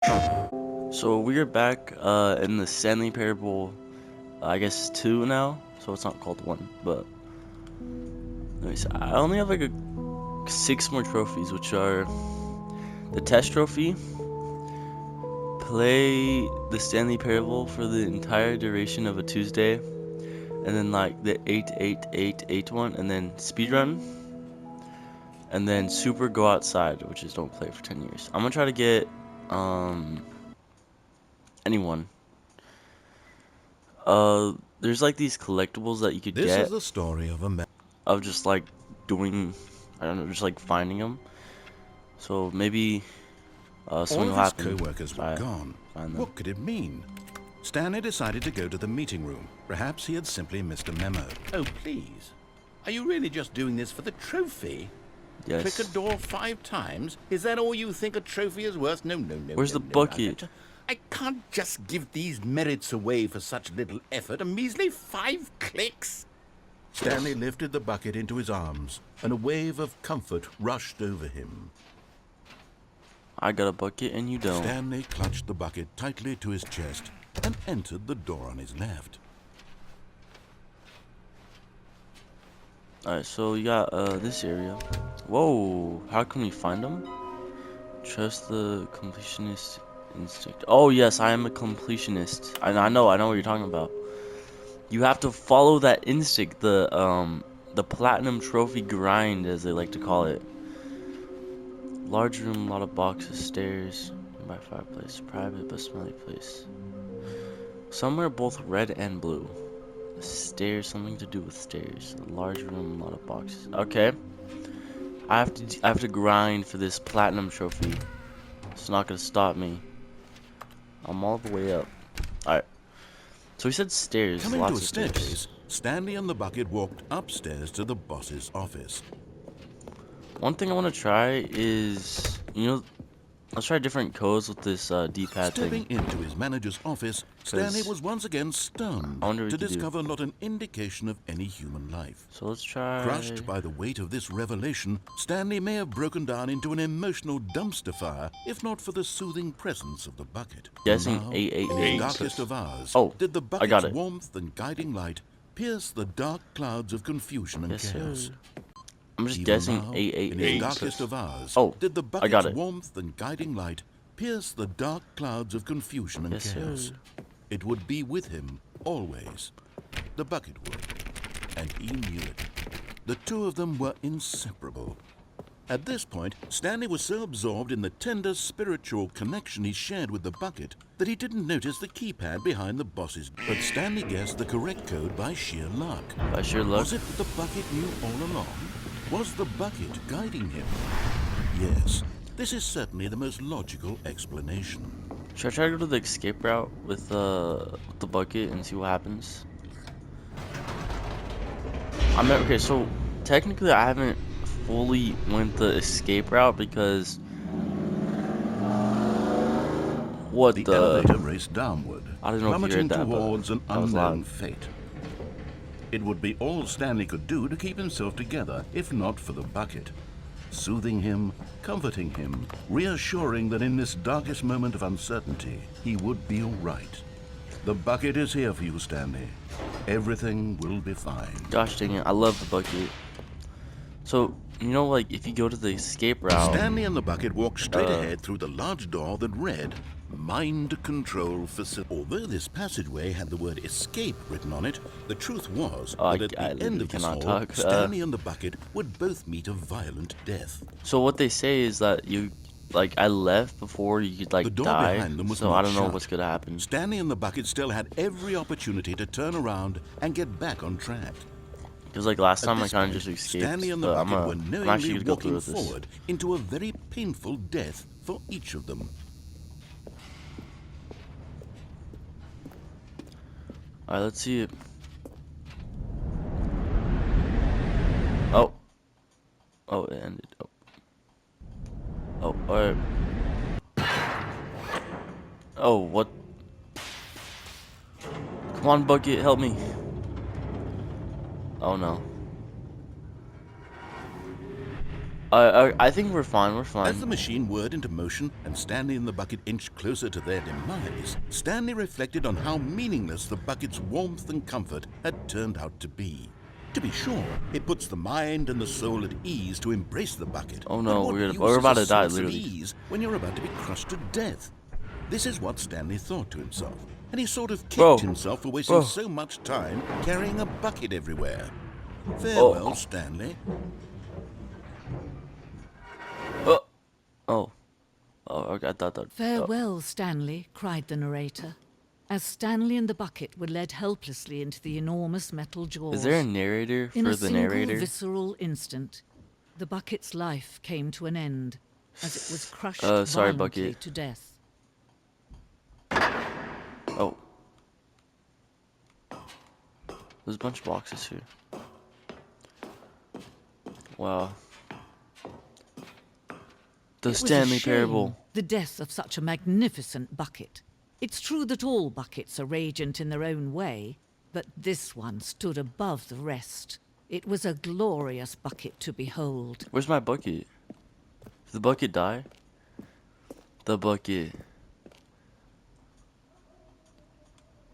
So we are back in the Stanley Parable, I guess 2 now, so it's not called 1, but anyways, I only have like 6 more trophies, which are the test trophy, play the Stanley Parable for the entire duration of a Tuesday, and then like the 888 one, and then speedrun, and then super go outside, which is don't play for 10 years. I'm gonna try to get anyone. There's like these collectibles that you could This get is the story of a man. of just like doing, I don't know, just like finding them. So maybe something will All of his happen. co-workers were gone. What could it mean? Stanley decided to go to the meeting room. Perhaps he had simply missed a memo. Oh, please. Are you really just doing this for the trophy? Yes. Click a door 5 times? Is that all you think a trophy is worth? No. Where's the bucket? I can't just give these merits away for such little effort. A measly 5 clicks. Stanley lifted the bucket into his arms, and a wave of comfort rushed over him. I got a bucket and you don't. Stanley clutched the bucket tightly to his chest and entered the door on his left. Alright, so you got this area. Whoa, how can we find them? Trust the completionist instinct. Oh yes, I am a completionist. I know what you're talking about. You have to follow that instinct, the platinum trophy grind, as they like to call it. Large room, a lot of boxes, stairs, nearby fireplace, private but smelly place. Somewhere both red and blue. Stairs, something to do with stairs. A large room, a lot of boxes. Okay. I have to grind for this platinum trophy. It's not gonna stop me. I'm all the way up. Alright. So he said stairs. Coming lots to a of stairs. staircase, Stanley and the bucket walked upstairs to the boss's office. One thing I want to try is, let's try different codes with this D-pad Stepping thing. into his manager's office, Stanley was once again stunned to discover not an indication of any human life. So let's try. Crushed by the weight of this revelation, Stanley may have broken down into an emotional dumpster fire if not for the soothing presence of the bucket. Guessing Now, 888. in the darkest of hours, I did the got bucket's it. warmth and guiding light pierce the dark clouds of confusion and Yes, chaos. sir. I'm just Even guessing now, 888. in the darkest of hours, did the I got bucket's it. warmth and guiding light pierce the dark clouds of confusion and Yes, chaos. sir. It would be with him always. The bucket would, and he knew it. The two of them were inseparable. At this point, Stanley was so absorbed in the tender spiritual connection he shared with the bucket that he didn't notice the keypad behind the boss's. But Stanley guessed the correct code by sheer luck. By sheer luck? Was it that the bucket knew all along? Was the bucket guiding him? Yes, this is certainly the most logical explanation. Should I try to go to the escape route with the bucket and see what happens? Okay, so technically I haven't fully went the escape route because the elevator raced downward, I don't know if you heard plummeting that, towards an that was unknown loud. fate. It would be all Stanley could do to keep himself together, if not for the bucket. Soothing him, comforting him, reassuring that in this darkest moment of uncertainty, he would be all right. The bucket is here for you, Stanley. Everything will be fine. Gosh dang it, I love the bucket. So, like if you go to the escape route, Stanley and the bucket walked straight ahead through the large door that read, Mind Control Facility. Although this passageway had the word escape written on it, the truth was that at the end of this hall, Stanley and the bucket would both meet a violent death. So what they say is that I left before you could The door die, behind them was so not I don't know shut. what's gonna happen. Stanley and the bucket still had every opportunity to turn around and get back on track. Because last time I At this kind of point, just escaped, Stanley and the but bucket were I'm knowingly actually gonna go through walking with this. forward into a very painful death for each of them. Alright, let's see it. Oh, it ended. Alright. Oh, what? Come on, bucket, help me. Oh no. I think we're fine. We're As the fine. machine whirred into motion and Stanley and the bucket inched closer to their demise, Stanley reflected on how meaningless the bucket's warmth and comfort had turned out to be. To be sure, it puts the mind and the soul at ease to embrace the bucket. Oh But no, what we're use about is to a die, source of literally. ease when you're about to be crushed to death? This is what Stanley thought to himself, and he sort of kicked Bro. himself for wasting Bro. so much time carrying a bucket everywhere. Oh. Farewell, Stanley. Oh. Oh, okay, I thought that. Farewell, Stanley, cried the narrator, as Stanley and the bucket were led helplessly into the enormous metal jaws. Is there a narrator In for a the single narrator? visceral instant, the bucket's life came to an end as it was crushed Sorry, violently Bucket. to death. Oh. There's a bunch of boxes here. Wow. The It was a Stanley shame, Parable. the death of such a magnificent bucket. It's true that all buckets are radiant in their own way, but this one stood above the rest. It was a glorious bucket to behold. Where's my bucket? Did the bucket die? The bucket.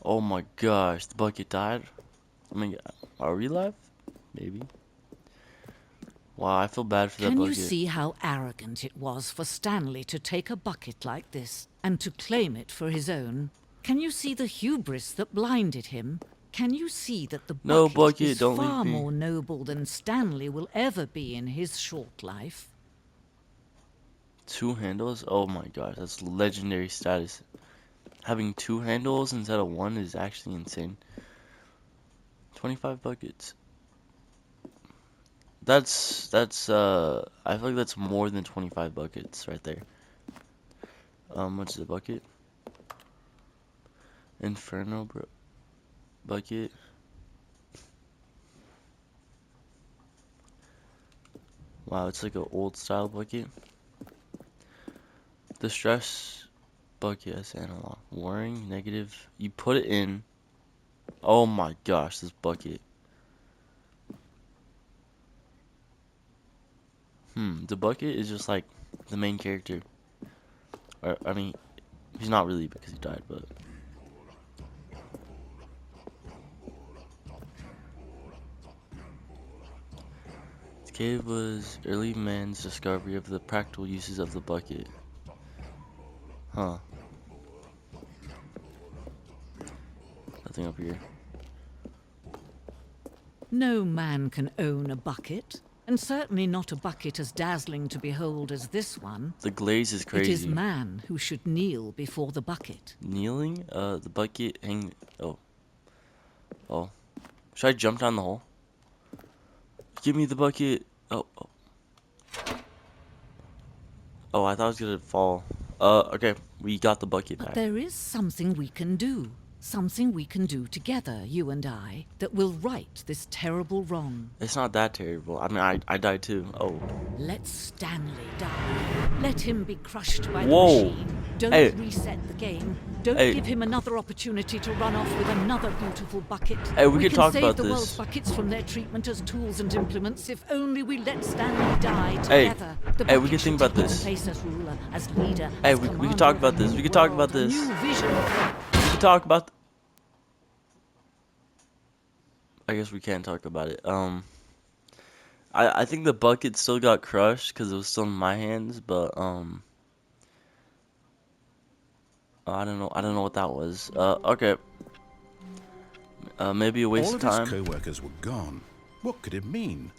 Oh my gosh, the bucket died? I mean, are we alive? Maybe. Wow, I feel bad for that Can bucket. you see how arrogant it was for Stanley to take a bucket like this and to claim it for his own? Can you see the hubris that blinded him? Can you see that the No, bucket Bucket, is don't far leave me. more noble than Stanley will ever be in his short life? 2 handles? Oh my gosh, that's legendary status. Having 2 handles instead of 1 is actually insane. 25 buckets. That's I feel like that's more than 25 buckets right there. What's the bucket? Inferno, bro. Bucket. Wow, it's like an old style bucket. The stress bucket as analog. Warring, negative. You put it in. Oh my gosh, this bucket. The bucket is just like the main character. Or, I mean, he's not really because he died, but. The cave was early man's discovery of the practical uses of the bucket. Huh. Nothing up here. No man can own a bucket, and certainly not a bucket as dazzling to behold as this one. The glaze is crazy. It is man who should kneel before the bucket. Kneeling? The bucket hang. Oh. Oh. Should I jump down the hole? Give me the bucket. Oh. Oh. Oh, I thought I was gonna fall. Okay. We got the bucket But back. there is something we can do. Something we can do together, you and I, that will right this terrible wrong. It's not that terrible. I mean, I died too. Oh. Let Stanley die. Let him be crushed by Whoa. the machine. Don't Hey. reset the game. Don't Hey. give him another opportunity to run off with another beautiful bucket. Hey, we could can talk save about the this. world's buckets from their treatment as tools and implements if only we let Stanley die Hey. together. The Hey, we bucket could think should about take his this. place as ruler, as leader, Hey, as we could commander talk of about a this. new We could talk world, about this. a new vision. We could talk about. I guess we can't talk about it. I think the bucket still got crushed because it was still in my hands, but I don't know. I don't know what that was. Okay. Maybe a waste All of of his time. co-workers were gone. What could it mean?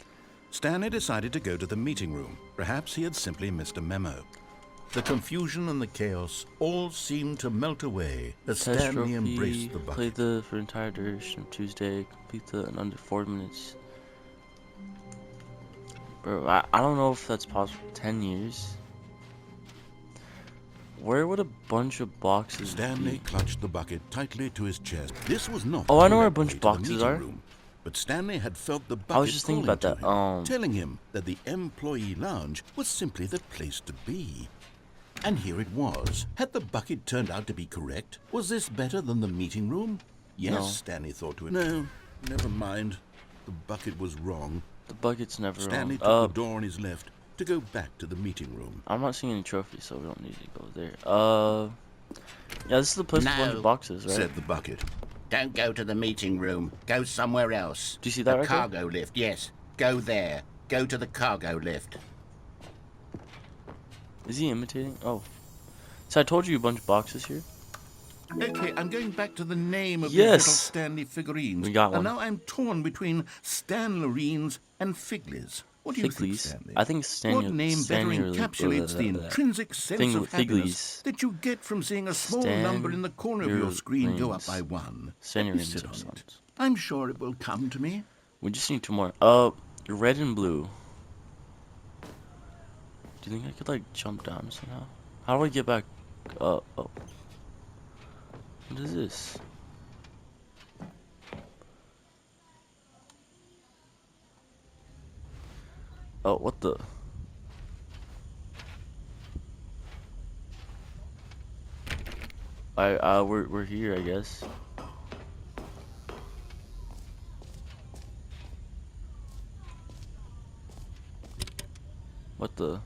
Stanley decided to go to the meeting room. Perhaps he had simply missed a memo. The confusion and the chaos all seemed to melt away as Test Stanley trophy. embraced the Play bucket. for entire duration of Tuesday. Complete in under 4 minutes. Bro, I don't know if that's possible. 10 years. Where would a bunch of boxes Stanley be? clutched the bucket tightly to his chest. This was not Oh, the I know where a correct bunch way of to the boxes meeting are. room, but Stanley had felt the bucket I was just thinking calling about to that. him, telling him that the employee lounge was simply the place to be. And here it was. Had the bucket turned out to be correct? Was this better than the meeting room? Yes, No. Stanley thought to himself. No, never mind. The bucket was wrong. The bucket's never Stanley on. took the door on his left to go back to the meeting room. I'm not seeing any trophies, so we don't need to go there. Yeah, this is the place with a bunch of No, boxes, right? Said the bucket. Don't go to the meeting room. Go somewhere else. Do you see that the right there? cargo lift, yes. Go there. Go to the cargo lift. Is he imitating? Oh. So I told you a bunch of boxes here. Okay, I'm going back to the name of Yes. these little Stanley figurines. We got one. And now I'm torn between Stanlerines and Figlies. What do you think, Figlies? Stanley? I think What name better Stanley- encapsulates the intrinsic sense of happiness Figlies. that you get from seeing a small number in the corner of your screen go up by one? Let me sit on it. I'm sure it will come to me. We just need two more. Red and blue. Do you think I could like jump down somehow? How do I get back? Oh. What is this? Oh, what the? We're here, I guess. What the?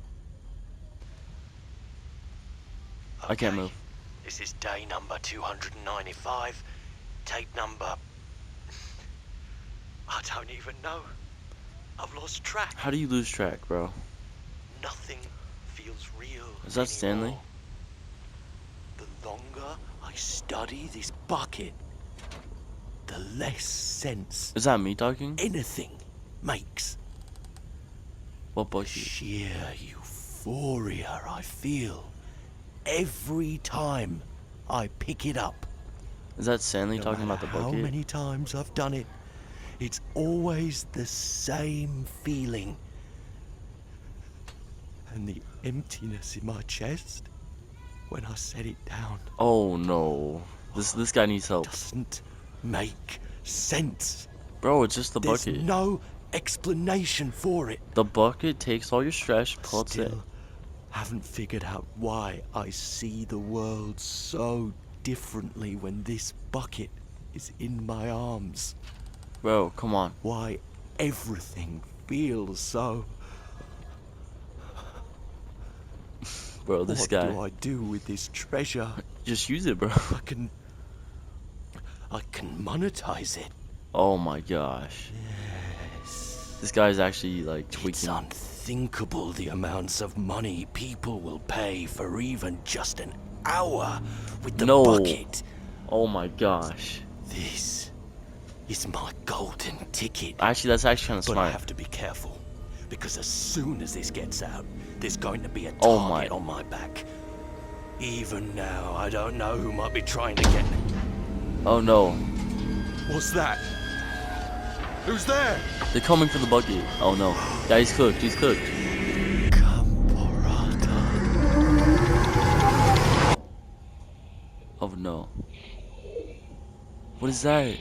I can't Okay, move. This is day number 295. Tape number... I don't even know. I've lost track. How do you lose track, bro? Nothing feels real. Is that Stanley? anymore. The longer I study this bucket, the less sense Is that me talking? anything makes. What The bucket? sheer euphoria I feel every time I pick it up. Is that Stanley No talking about matter the how bucket? many times I've done it, it's always the same feeling. And the emptiness in my chest when I set it down Oh no. This guy needs help. doesn't make sense. Bro, it's just the There's bucket. no explanation for it. The bucket takes all your stress, puts it. Still haven't figured out why I see the world so differently when this bucket is in my arms. Bro, come on. Why everything feels so... Bro, this what guy. do I do with this treasure? Just use it, bro. I can monetize it. Oh my gosh. This guy's actually like It's tweaking. unthinkable the amounts of money people will pay for even just an hour with the No. bucket. Oh my gosh. This is my golden ticket. Actually, that's actually kind of But I smart. have to be careful, because as soon as this gets out, there's going to be a Oh target my. on my back. Even now, I don't know who might be trying to get... Oh no. What's that? Who's there? They're coming for the bucket. Oh no. Yeah, he's cooked. He's cooked. Caporata. Oh no. What is that?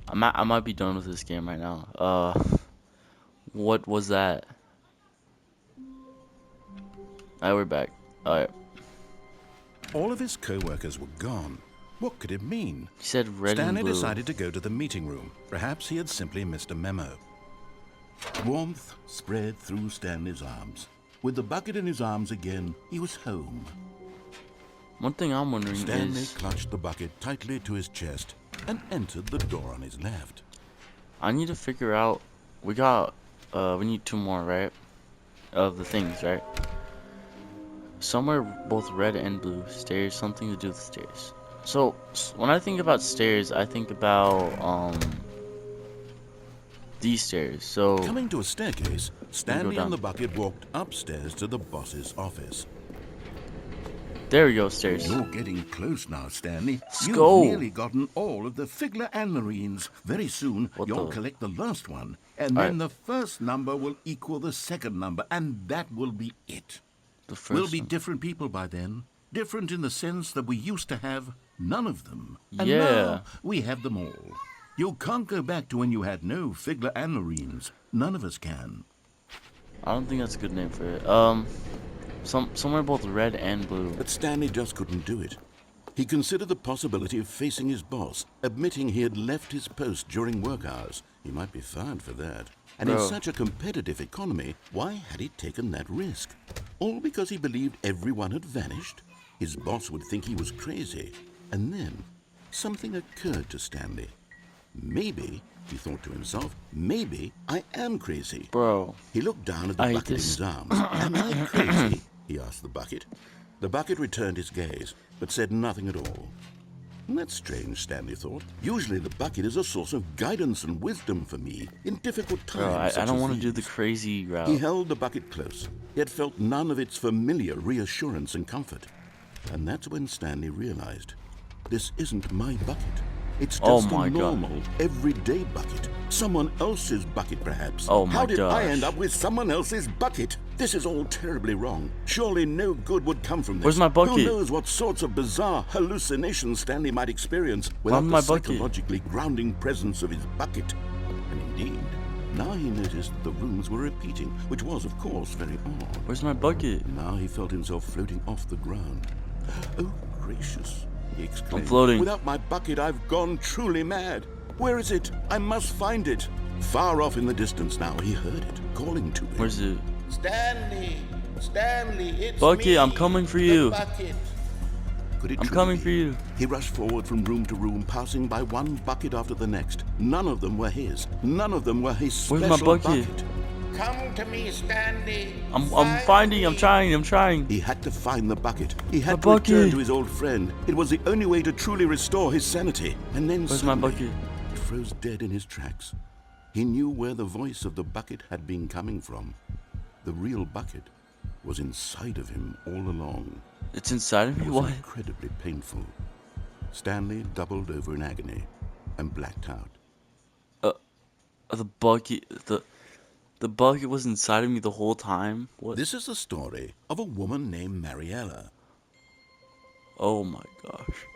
I might be done with this game right now. What was that? Alright, we're back. Alright. All of his co-workers were gone. What could it mean? He said red Stanley and blue. decided to go to the meeting room. Perhaps he had simply missed a memo. Warmth spread through Stanley's arms. With the bucket in his arms again, he was home. One thing I'm wondering Stanley is, clutched the bucket tightly to his chest and entered the door on his left. I need to figure out. We need two more, right? Of the things, right? Somewhere both red and blue. Stairs, something to do with stairs. So when I think about stairs, I think about these stairs. So Coming to a staircase, Stanley down. and the bucket walked upstairs to the boss's office. there we go, stairs. You're getting close now, Stanley. Let's You've go. nearly gotten all of the Figler and Marines. Very soon, What you'll the- collect the last one. And All then right. the first number will equal the second number. And that will be it. The 1st We'll be one. different people by then. Different in the sense that we used to have none of them. And Yeah. now we have them all. You can't go back to when you had no Figler and Marines. None of us can. I don't think that's a good name for it. Somewhere both red and blue. But Stanley just couldn't do it. He considered the possibility of facing his boss, admitting he had left his post during work hours. He might be fired for that. And in such a competitive economy, why had he taken that risk? All because he believed everyone had vanished? His boss would think he was crazy. And then, something occurred to Stanley. Maybe, he thought to himself, maybe I am crazy. Bro. He looked down at the bucket in his arms. Am I crazy? He asked the bucket. The bucket returned his gaze, but said nothing at all. That's strange, Stanley thought. Usually the bucket is a source of guidance and wisdom for me in difficult times. Bro, I don't want to do the crazy route. He held the bucket close, yet felt none of its familiar reassurance and comfort. And that's when Stanley realized, this isn't my bucket. It's just a normal, everyday bucket. Someone else's bucket, perhaps. Oh my How did gosh. I end up with someone else's bucket? This is all terribly wrong. Surely no good would come from this. Where's my bucket? Who knows what sorts of bizarre hallucinations Stanley might experience without the psychologically grounding presence of his bucket. And indeed, now he noticed that the rooms were repeating, which was, of course, very odd. Where's my bucket? Now he felt himself floating off the ground. Oh, gracious, he exclaimed. I'm floating. Without my bucket, I've gone truly mad. Where is it? I must find it. Far off in the distance now, he heard it, calling to him. Where's it? Stanley! Stanley, it's Bucket, me! I'm coming for you. The bucket. Could it I'm truly coming be? for you. He rushed forward from room to room, passing by one bucket after the next. None of them were his. None of them were his Where's special my bucket? Come to me, Stanley. I'm Find finding, me. I'm trying. He had to find the bucket. He had My to return bucket. to his old friend. It was the only way to truly restore his sanity. And then Where's my suddenly, bucket? he froze dead in his tracks. He knew where the voice of the bucket had been coming from. The real bucket was inside of him all along. It's inside of It me? was What? incredibly painful. Stanley doubled over in agony and blacked out. The bucket, the bucket was inside of me the whole time? What? This is the story of a woman named Mariella. Oh my gosh.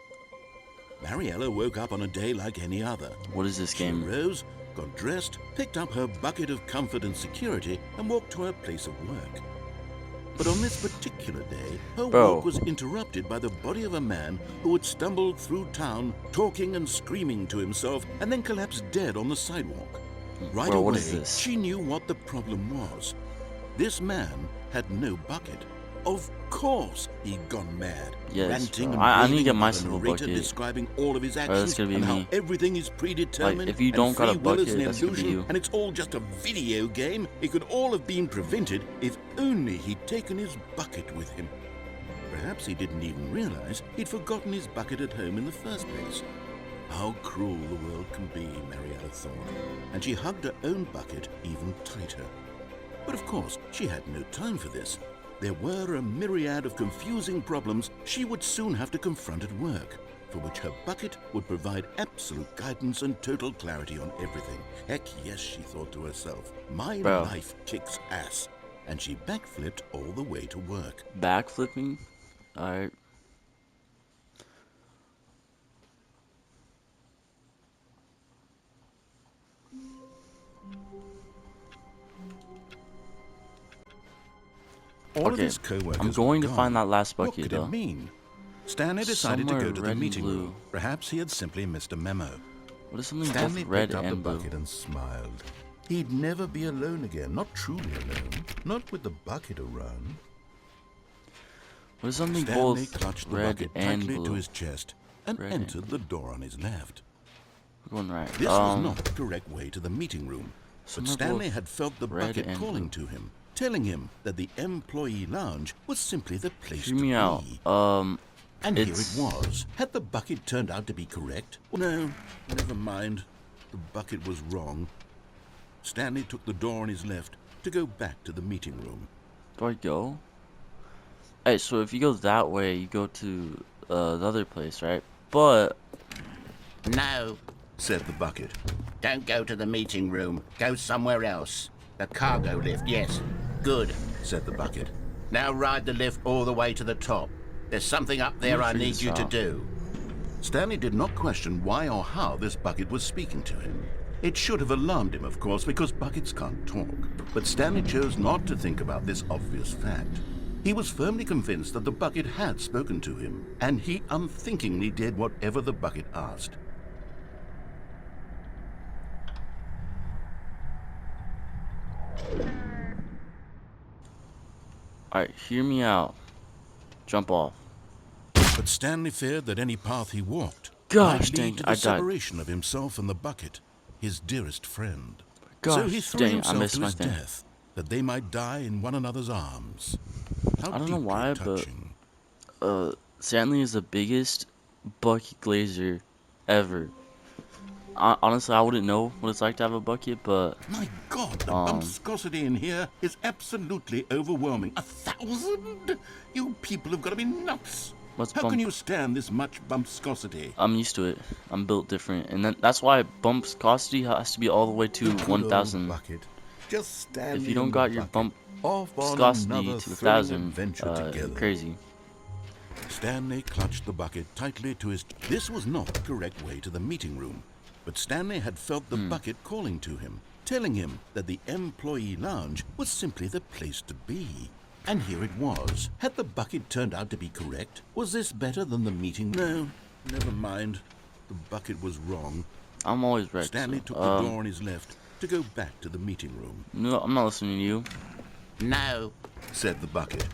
Mariella woke up on a day like any other. What is this She game? rose, got dressed, picked up her bucket of comfort and security, and walked to her place of work. But on this particular day, her walk was interrupted by the body of a man who had stumbled through town, talking and screaming to himself, and then collapsed dead on the sidewalk. Right Bro, away, what is this? she knew what the problem was. This man had no bucket. Of course, he'd gone mad, Yes, ranting bro. and I need to raving get about myself a a narrator bucket. describing all of his that's actions gonna be and how me. everything is predetermined. Like, if you don't and got a free will is bucket, an that's gonna be illusion, you. and it's all just a video game. It could all have been prevented if only he'd taken his bucket with him. Perhaps he didn't even realize he'd forgotten his bucket at home in the first place. How cruel the world can be, Mariella thought, and she hugged her own bucket even tighter. But of course, she had no time for this. There were a myriad of confusing problems she would soon have to confront at work, for which her bucket would provide absolute guidance and total clarity on everything. Heck yes, she thought to herself, my life kicks ass. And she backflipped all the way to work. Backflipping? Alright. All of his co-workers I'm going were to find gone. that last What bucket could though. it mean? Stanley decided Somewhere to go to the red and meeting blue. room. Perhaps he had simply missed a memo. What is something Stanley both red picked up the and blue? bucket and smiled. He'd never be alone again, not truly alone, not with the bucket around. What is something Stanley both clutched the red bucket and tightly blue? to his chest and Red entered the door on his left. We're going right. This was not the correct way to the meeting room, but Somewhere Stanley both had felt the red bucket and calling blue. to him, telling him that the employee lounge was simply the place Hear to me be. out. And here it's- it was. Had the bucket turned out to be correct? No, never mind. The bucket was wrong. Stanley took the door on his left to go back to the meeting room. Do I go? Hey, so if you go that way, you go to the other place, right? But No, Said the bucket. don't go to the meeting room. Go somewhere else. The cargo lift, yes. Good. Said the bucket. Now ride the lift all the way to the top. There's something up there I figure need this you to out. do. Stanley did not question why or how this bucket was speaking to him. It should have alarmed him, of course, because buckets can't talk. But Stanley chose not to think about this obvious fact. He was firmly convinced that the bucket had spoken to him, and he unthinkingly did whatever the bucket asked. Alright, hear me out. Jump off. But Stanley feared that any path he walked Gosh might dang, lead to I the died. separation of himself and the bucket, his dearest friend. Gosh So he threw dang, I himself missed to my his thing. death, that they might die in one another's arms. How I don't know deeply why, touching. but Stanley is the biggest bucket glazer ever. Honestly, I wouldn't know what it's like to have a bucket, but My God, the bumpscosity in here is absolutely overwhelming. 1,000? You people have got to be nuts. what's How bump? can you stand this much bumpscosity? I'm used to it. I'm built different, and that's why bumpscosity has to be all the way to The good old 1,000. bucket. Just standing If you don't in got the your bucket, off on bumpscosity another to thrilling 1,000, adventure you're together. crazy. Stanley clutched the bucket tightly to his... This was not the correct way to the meeting room, but Stanley had felt the bucket calling to him, telling him that the employee lounge was simply the place to be. And here it was. Had the bucket turned out to be correct? Was this better than the meeting? No, never mind. The bucket was wrong. I'm always right. Stanley so, took the door on his left to go back to the meeting room. No, I'm not listening to you. No, Said the bucket.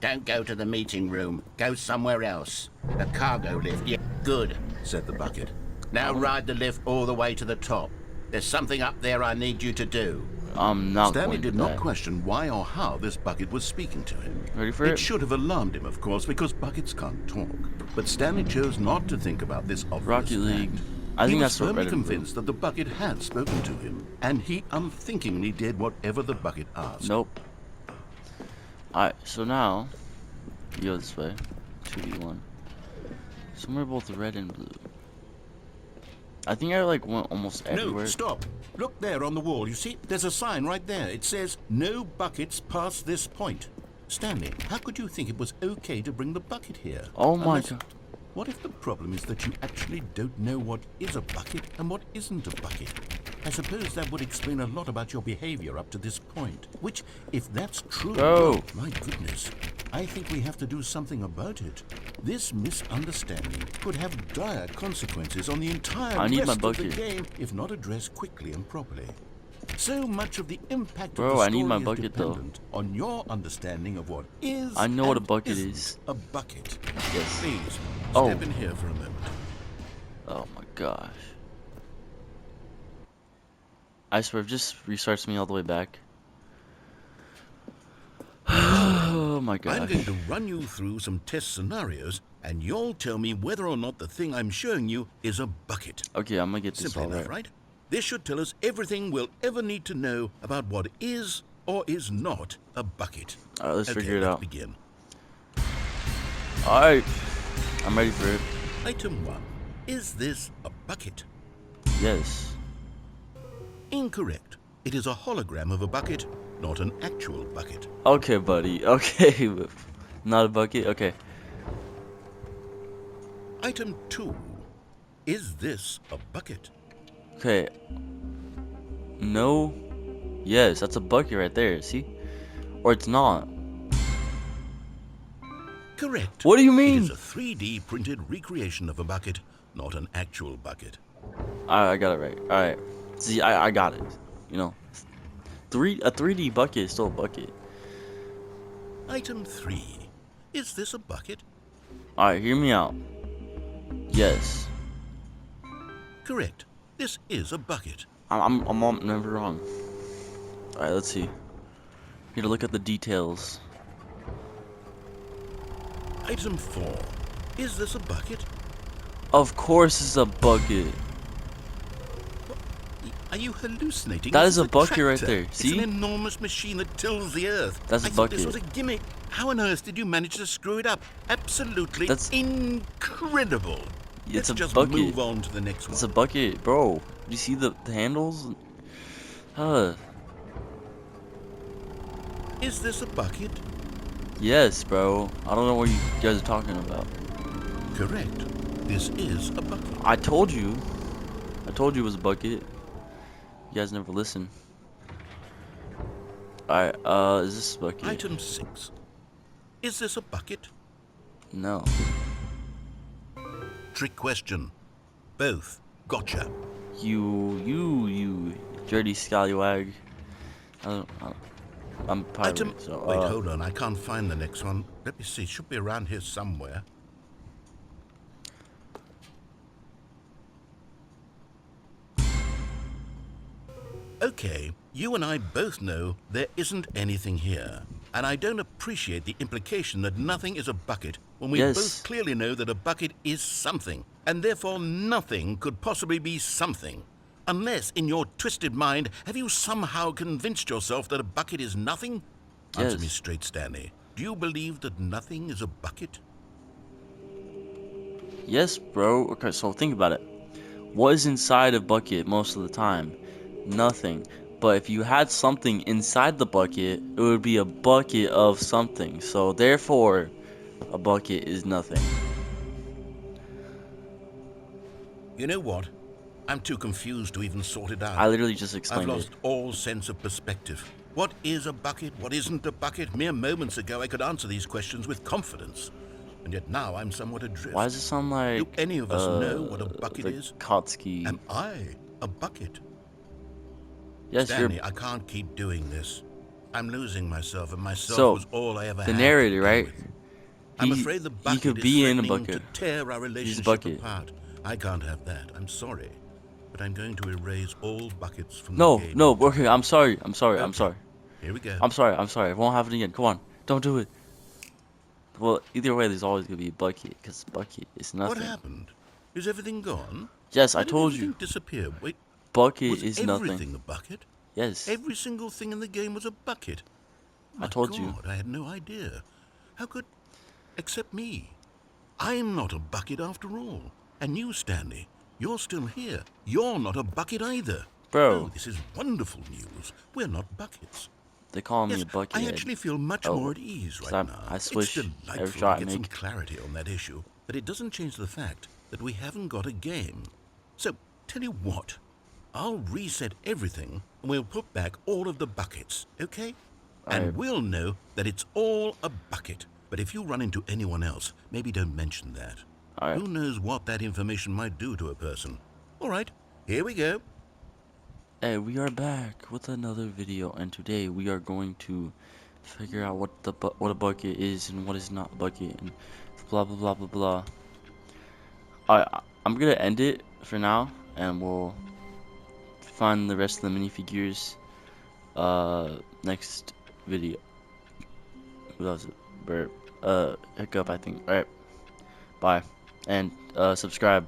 don't go to the meeting room. Go somewhere else. The cargo lift. Yeah, good. Said the bucket. Now ride the lift all the way to the top. There's something up there I need you to do. I'm not Stanley going to did not that. question why or how this bucket was speaking to him. Ready for It it? should have alarmed him, of course, because buckets can't talk. But Stanley chose not to think about this obvious Rocket League. fact. I He think was that's what firmly Reddit convinced that the bucket had spoken to him, and he unthinkingly did whatever the bucket asked. Nope. Alright, so now you go this way. 2v1. Somewhere both red and blue. I think I like went almost everywhere. No, stop. Look there on the wall. You see, there's a sign right there. It says, "No buckets past this point." Stanley, how could you think it was okay to bring the bucket here? Oh my Unless- god. What if the problem is that you actually don't know what is a bucket and what isn't a bucket? I suppose that would explain a lot about your behavior up to this point. Which, if that's true, Bro. well, my goodness, I think we have to do something about it. This misunderstanding could have dire consequences on the entire I need my rest of the bucket. game if not addressed quickly and properly. So much of the impact Bro, of the I need story my is bucket, though. dependent on your understanding of what is I know what a and bucket isn't is. a bucket. Yes. Please, Oh. step in here for a moment. Oh my gosh. I swear, it just restarts me all the way back. Oh my gosh. I'm going to run you through some test scenarios, and you'll tell me whether or not the thing I'm showing you is a bucket. Okay, I'm gonna get this Simple all enough, right. right? This should tell us everything we'll ever need to know about what is or is not a bucket. Alright, let's figure it let's out. begin. Alright. I'm ready for it. Item 1. Is this a bucket? Yes. Incorrect. It is a hologram of a bucket, not an actual bucket. Okay, buddy. Okay. Not a bucket? Okay. Item 2. Is this a bucket? Okay. No. Yes, that's a bucket right there. See? Or it's not. Correct. What do you It mean? is a 3D printed recreation of a bucket, not an actual bucket. I got it right. Alright. See, I got it. You know. A 3D bucket is still a bucket. Item 3. Is this a bucket? Alright, hear me out. Yes. Correct. This is a bucket. I'm never wrong. Alright, let's see. Here to look at the details. Item 4. Is this a bucket? Of course it's a bucket. Are you hallucinating? That This is a bucket right tractor. there. See? It's an enormous machine that tills the earth. That's a I thought this bucket. was a gimmick. How on earth did you manage to screw it up? Absolutely That's- incredible. It's Let's a just bucket. move on to the next It's a one. bucket, bro. Do you see the handles? Is this a bucket? Yes, bro. I don't know what you guys are talking about. Correct. This is a bucket. I told you. I told you it was a bucket. You guys never listen. Alright, is this a bucket? Item 6. Is this a bucket? No. Trick question. Both. Gotcha. You dirty scallywag. I'm Item. pirate, so Wait, hold on. I can't find the next one. Let me see. It should be around here somewhere. Okay, you and I both know there isn't anything here. And I don't appreciate the implication that nothing is a bucket when we both clearly know that a bucket is something. And therefore nothing could possibly be something. Unless, in your twisted mind, have you somehow convinced yourself that a bucket is nothing? Yes. Answer me straight, Stanley. Do you believe that nothing is a bucket? Yes, bro. Okay, so think about it. What is inside a bucket most of the time? Nothing. But if you had something inside the bucket, it would be a bucket of something. So therefore, a bucket is nothing. You know what? I'm too confused to even sort it out. I literally just explained I've lost all sense of perspective. What is a bucket? What isn't a bucket? Mere moments ago I could answer these questions with confidence. And yet now I'm somewhat adrift. Why does it sound like do any of us know what a bucket is? Kotsky. Am I a bucket? Yes, Stanley, I can't keep doing this. I'm losing myself, and myself So, was all I ever had. The narrator, right? I'm afraid the bucket he could be in a bucket. to tear our relationship apart. I can't have that. I'm sorry. But I'm going to erase all buckets from the game. No, okay, I'm sorry. Here we go. I'm sorry. It won't happen again. Come on. Don't do it. Well, either way, there's always going to be a bucket, because bucket is nothing. What happened? Is everything gone? Yes, I told you. Disappear. Wait, bucket is nothing. Was everything a bucket? Yes. Every single thing in the game was a bucket. I told you. I had no idea. How could... Except me. I'm not a bucket after all. And you, Stanley, you're still here. You're not a bucket either. Bro. Oh, this is wonderful news. We're not buckets. They call me a bucket. I actually feel much more at ease right now. I swish it's delightful every shot to get I some make. clarity on that issue, but it doesn't change the fact that we haven't got a game. So, tell you what, I'll reset everything and we'll put back all of the buckets, okay? And we'll know that it's all a bucket. But if you run into anyone else, maybe don't mention that. Who knows what that information might do to a person. All right, here we go. Hey, we are back with another video, and today we are going to figure out what a bucket is and what is not a bucket, and blah blah blah blah blah. I'm gonna end it for now, and we'll find the rest of the minifigures next video. What was it? Hiccup, I think. All right, bye, and subscribe.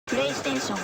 PlayStation